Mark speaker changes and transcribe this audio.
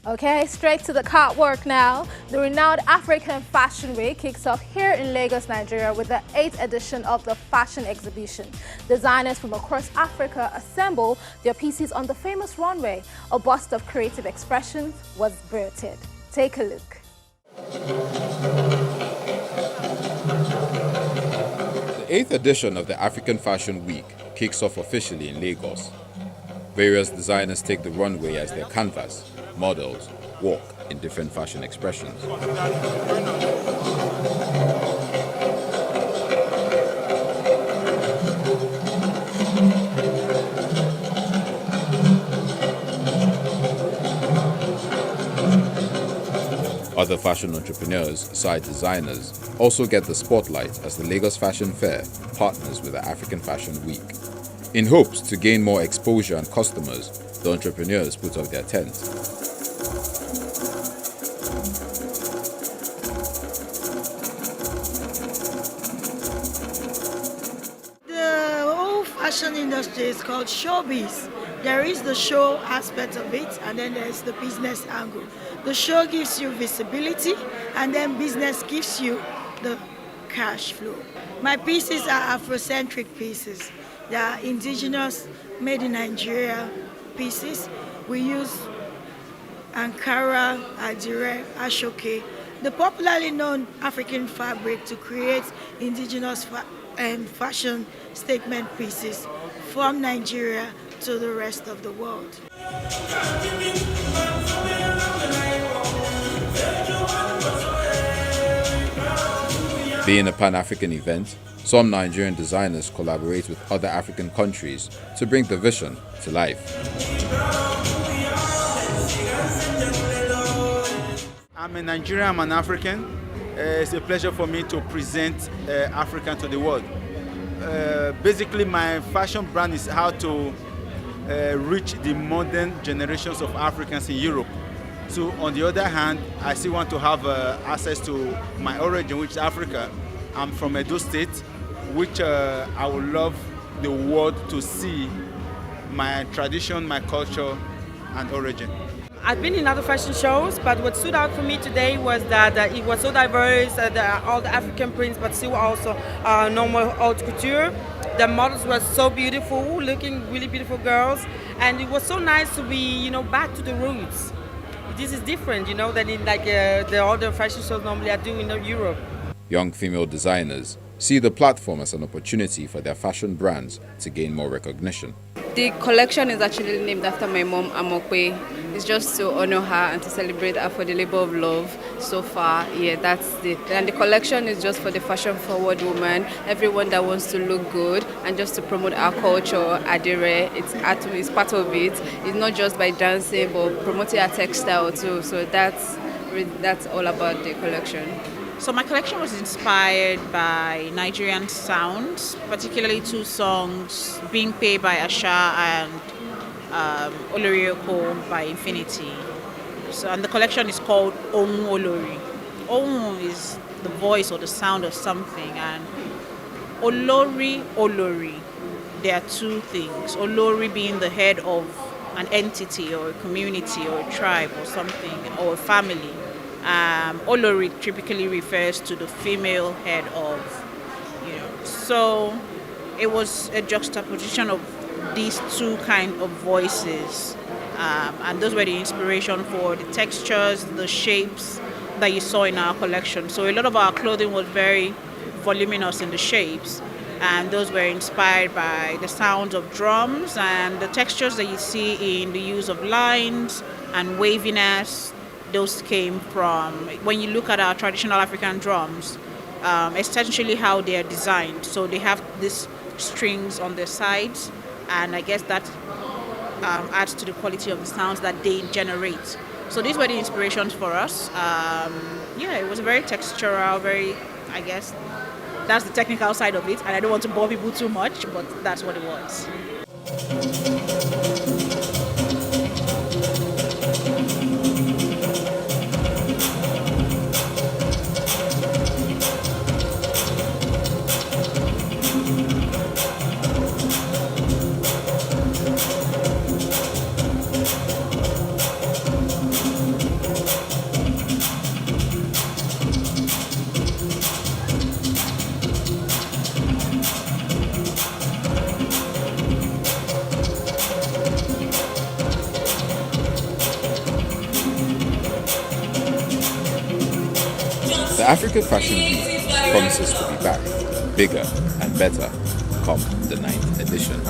Speaker 1: Okay, straight to the catwalk now. The renowned African Fashion Week kicks off here in Lagos, Nigeria with the 8th edition of the fashion exhibition. Designers from across Africa assemble their pieces on the famous runway. A burst of creative expressions was birthed. Take a look.
Speaker 2: The 8th edition of the African Fashion Week kicks off officially in Lagos. Various designers take the runway as their canvas. Models walk in different fashion expressions. Other fashion entrepreneurs, side designers, also get the spotlight as the Lagos Fashion Fair partners with the African Fashion Week. In hopes to gain more exposure and customers, the entrepreneurs put up their tents.
Speaker 3: Fashion industry is called showbiz. There is the show aspect of it, and then there's the business angle. The show gives you visibility, and then business gives you the cash flow. My pieces are Afrocentric pieces. They are indigenous, made in Nigeria pieces. We use Ankara, Adire, Ashoke, the popularly known African fabric, to create indigenous fashion statement pieces from Nigeria to the rest of the world.
Speaker 2: Being a Pan-African event, some Nigerian designers collaborate with other African countries to bring the vision to life.
Speaker 4: I'm a Nigerian, I'm an African. It's a pleasure for me to present Africa to the world. Basically, my fashion brand is how to reach the modern generations of Africans in Europe. So on the other hand, I still want to have access to my origin, which is Africa. I'm from Edo State, which I would love the world to see my tradition, my culture, and origin.
Speaker 5: I've been in other fashion shows, but what stood out for me today was that it was so diverse, all the African prints, but still also normal haute couture. The models were so beautiful, looking really beautiful girls, and it was so nice to be, back to the roots. This is different, than in the other fashion shows normally I do in Europe.
Speaker 2: Young female designers see the platform as an opportunity for their fashion brands to gain more recognition.
Speaker 6: The collection is actually named after my mom, Amokwe. It's just to honor her and to celebrate her for the labor of love so far. Yeah, that's it. And the collection is just for the fashion-forward woman, everyone that wants to look good and just to promote our culture, Adire. It's part of it. It's not just by dancing, but promoting our textile too. So that's all about the collection.
Speaker 7: So my collection was inspired by Nigerian sounds, particularly two songs, Being Paid by Asha and Olorioko by Infinity. So, and the collection is called Ohun Olori. Ohun is the voice or the sound of something, and Olori, there are two things. Olori being the head of an entity or a community or a tribe or something, or a family. Olori typically refers to the female head of, So it was a juxtaposition of these two kind of voices, and those were the inspiration for the textures, the shapes that you saw in our collection. So a lot of our clothing was very voluminous in the shapes, and those were inspired by the sounds of drums and the textures that you see in the use of lines and waviness. Those came from, when you look at our traditional African drums, essentially how they are designed. So they have these strings on their sides, and I guess that adds to the quality of the sounds that they generate. So these were the inspirations for us. It was very textural, I guess, that's the technical side of it, and I don't want to bore people too much, but that's what it was.
Speaker 2: The Africa Fashion Week promises to be back, bigger and better come the 9th edition.